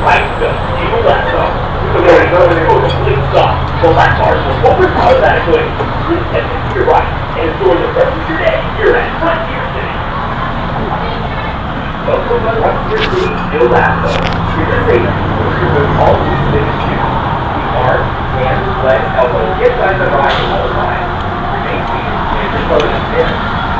right to steal Lasso. So there is no complete stop. The last article, what was part of that equation? Please step to your right and enjoy the rest of your day here at Frontier City. Welcome to Frontier City, Steal Lasso. For your safety, we'll remove all these things shoes. The arms, hands, legs, elbows, inside the ride all the time. Remain seated and your phone is in.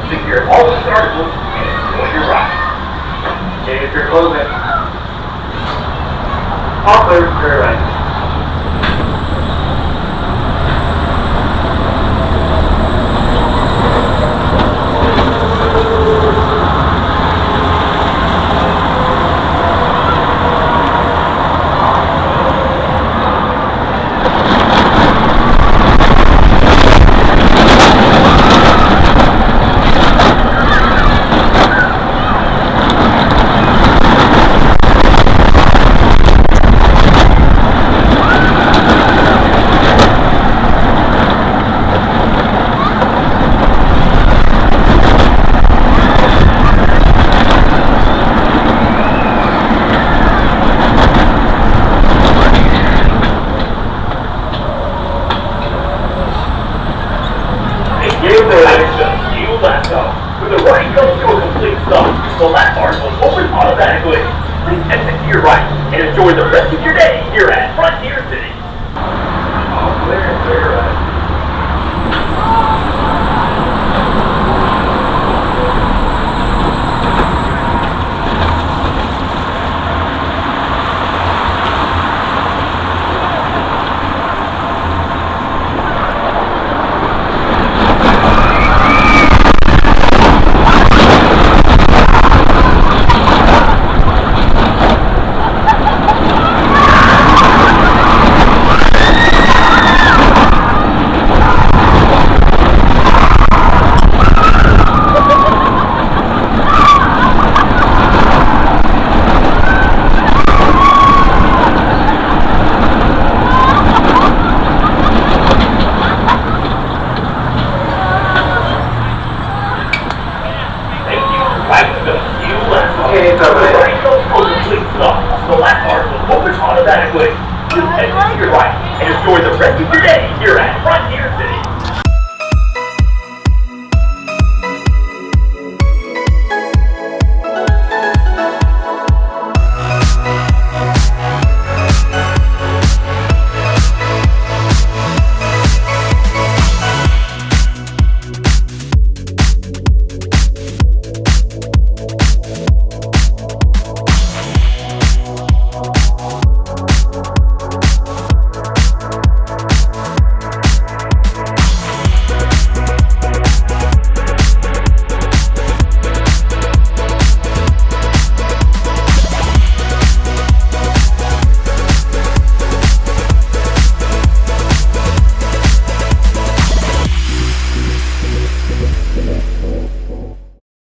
Secure all of the articles and enjoy your ride. All clear, right.